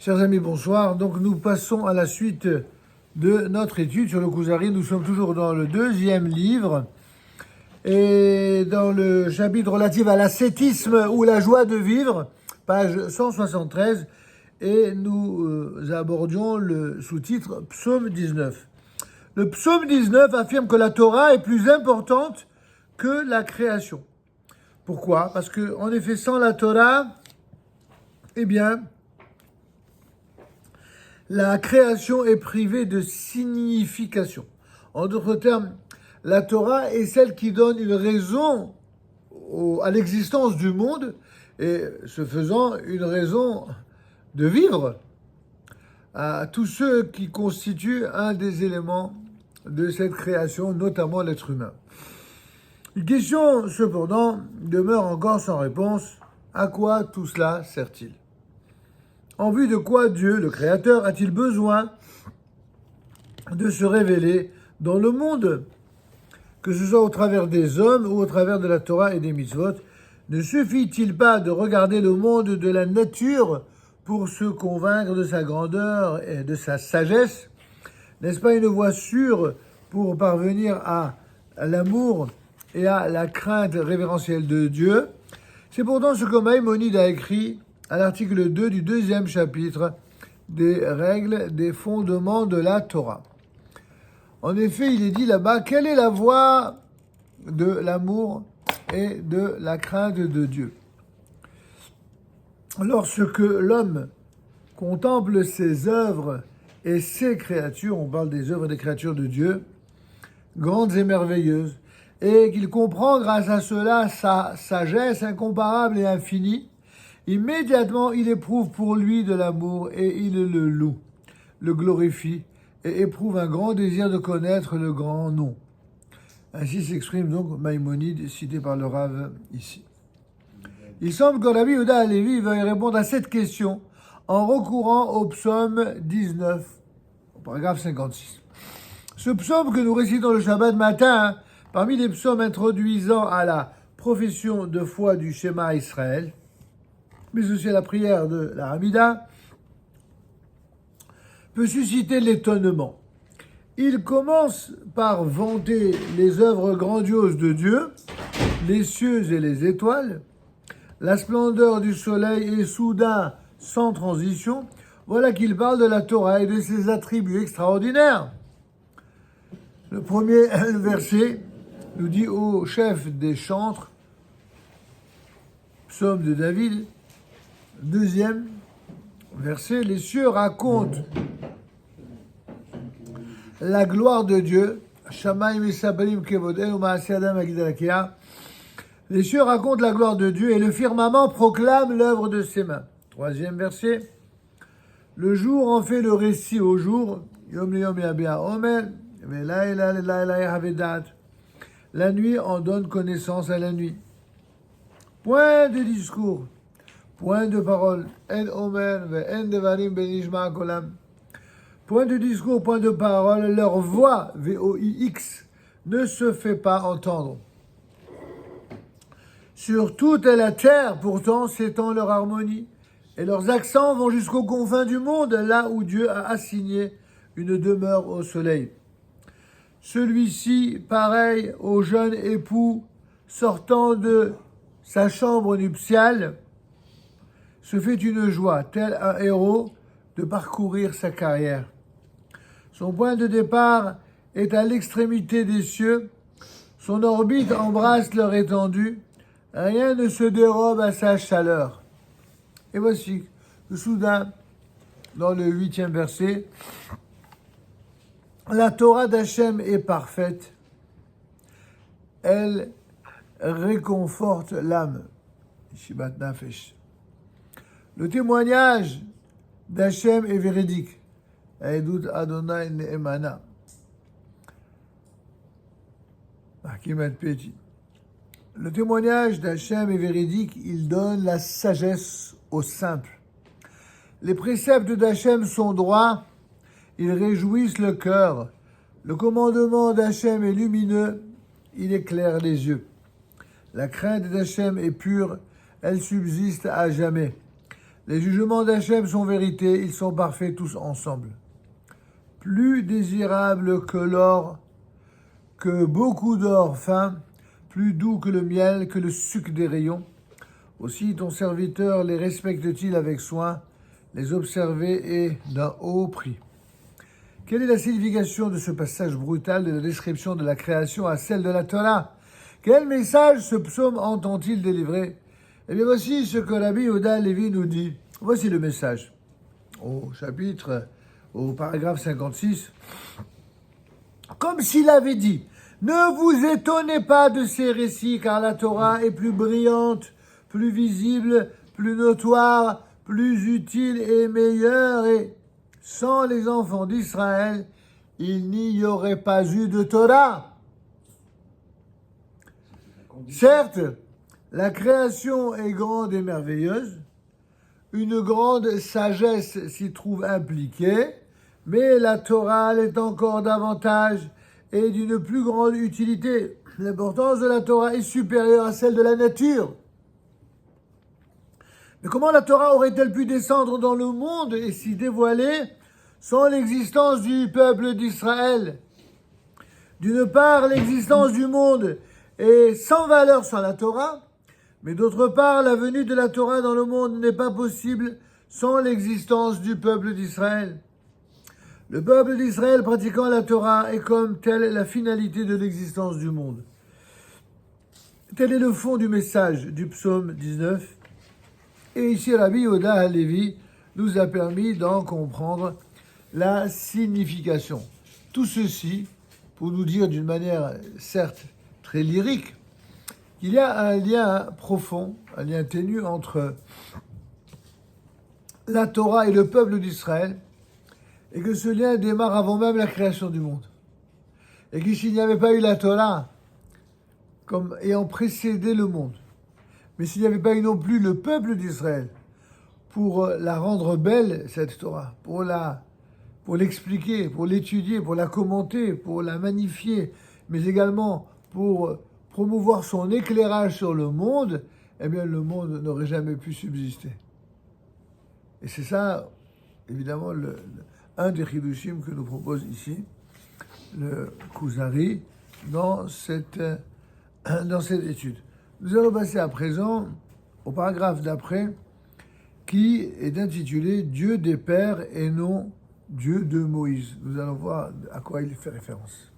Chers amis, bonsoir. Donc nous passons à la suite de notre étude sur le Kuzari. Nous sommes toujours dans le deuxième livre et dans le chapitre relatif à l'ascétisme ou la joie de vivre, page 173, et nous abordions le sous-titre Psaume 19. Le Psaume 19 affirme que la Torah est plus importante que la création. Pourquoi ? Parce que, en effet, sans la Torah, eh bien, la création est privée de signification. En d'autres termes, la Torah est celle qui donne une raison à l'existence du monde et, ce faisant, une raison de vivre à tous ceux qui constituent un des éléments de cette création, notamment l'être humain. Une question, cependant, demeure encore sans réponse. À quoi tout cela sert-il ? En vue de quoi Dieu, le Créateur, a-t-il besoin de se révéler dans le monde ? Que ce soit au travers des hommes ou au travers de la Torah et des mitzvot, ne suffit-il pas de regarder le monde de la nature pour se convaincre de sa grandeur et de sa sagesse ? N'est-ce pas une voie sûre pour parvenir à l'amour et à la crainte révérentielle de Dieu ? C'est pourtant ce que Maïmonide a écrit à l'article 2 du deuxième chapitre des règles des fondements de la Torah. En effet, il est dit là-bas, quelle est la voie de l'amour et de la crainte de Dieu ? Lorsque l'homme contemple ses œuvres et ses créatures, on parle des œuvres et des créatures de Dieu, grandes et merveilleuses, et qu'il comprend grâce à cela sa sagesse incomparable et infinie, immédiatement il éprouve pour lui de l'amour et il le loue, le glorifie et éprouve un grand désir de connaître le grand nom. Ainsi s'exprime donc Maïmonide, cité par le Rav ici. Il semble que Rabbi Yehuda Halevi veuille répondre à cette question en recourant au psaume 19, au paragraphe 56. Ce psaume que nous récitons le Shabbat matin, parmi les psaumes introduisant à la profession de foi du Shema Israël, mais aussi à la prière de la Hamida, peut susciter l'étonnement. Il commence par vanter les œuvres grandioses de Dieu, les cieux et les étoiles, la splendeur du soleil et soudain, sans transition, voilà qu'il parle de la Torah et de ses attributs extraordinaires. Le premier verset nous dit au chef des chantres, psaume de David, deuxième verset, les cieux racontent la gloire de Dieu. Les cieux racontent la gloire de Dieu et le firmament proclame l'œuvre de ses mains. Troisième verset, le jour en fait le récit au jour. La nuit en donne connaissance à la nuit. Point de discours, point de parole. Point de discours, point de parole, leur voix, VOIX, ne se fait pas entendre. Sur toute la terre, pourtant, s'étend leur harmonie, et leurs accents vont jusqu'aux confins du monde, là où Dieu a assigné une demeure au soleil. Celui-ci, pareil au jeune époux sortant de sa chambre nuptiale, se fait une joie, tel un héros, de parcourir sa carrière. Son point de départ est à l'extrémité des cieux, son orbite embrasse leur étendue, rien ne se dérobe à sa chaleur. Et voici que soudain, dans le 8e verset, la Torah d'Hachem est parfaite, elle réconforte l'âme. Shibat Nafesh. Le témoignage d'Hachem est véridique. Aïdout Adonai Ne'emana. Le témoignage d'Hachem est véridique, il donne la sagesse aux simples. Les préceptes d'Hachem sont droits, ils réjouissent le cœur. Le commandement d'Hachem est lumineux, il éclaire les yeux. La crainte d'Hachem est pure, elle subsiste à jamais. Les jugements d'Hachem sont vérité, ils sont parfaits tous ensemble. Plus désirable que l'or, que beaucoup d'or fin, plus doux que le miel, que le sucre des rayons. Aussi ton serviteur les respecte-t-il avec soin, les observer et d'un haut prix. Quelle est la signification de ce passage brutal de la description de la création à celle de la Torah? Quel message ce psaume entend-il délivrer? Eh bien voici ce que Rabbi Yehuda Lévi nous dit. Voici le message. Au paragraphe 56. Comme s'il avait dit, ne vous étonnez pas de ces récits, car la Torah est plus brillante, plus visible, plus notoire, plus utile et meilleure, et sans les enfants d'Israël, il n'y aurait pas eu de Torah. Certes, la création est grande et merveilleuse, une grande sagesse s'y trouve impliquée, mais la Torah l'est encore davantage et d'une plus grande utilité. L'importance de la Torah est supérieure à celle de la nature. Mais comment la Torah aurait-elle pu descendre dans le monde et s'y dévoiler sans l'existence du peuple d'Israël? D'une part, l'existence du monde est sans valeur sans la Torah, mais d'autre part, la venue de la Torah dans le monde n'est pas possible sans l'existence du peuple d'Israël. Le peuple d'Israël pratiquant la Torah est comme telle la finalité de l'existence du monde. Tel est le fond du message du psaume 19. Et ici, Rabbi Yehuda Halevi nous a permis d'en comprendre la signification. Tout ceci pour nous dire d'une manière certes très lyrique qu'il y a un lien profond, un lien ténu entre la Torah et le peuple d'Israël, et que ce lien démarre avant même la création du monde. Et que s'il n'y avait pas eu la Torah comme ayant précédé le monde, mais s'il n'y avait pas eu non plus le peuple d'Israël pour la rendre belle, cette Torah, pour l'expliquer, pour l'étudier, pour la commenter, pour la magnifier, mais également pour promouvoir son éclairage sur le monde, eh bien le monde n'aurait jamais pu subsister. Et c'est ça, évidemment, un des chidushim que nous propose ici le Kuzari dans cette étude. Nous allons passer à présent au paragraphe d'après qui est intitulé « Dieu des pères et non Dieu de Moïse ». Nous allons voir à quoi il fait référence.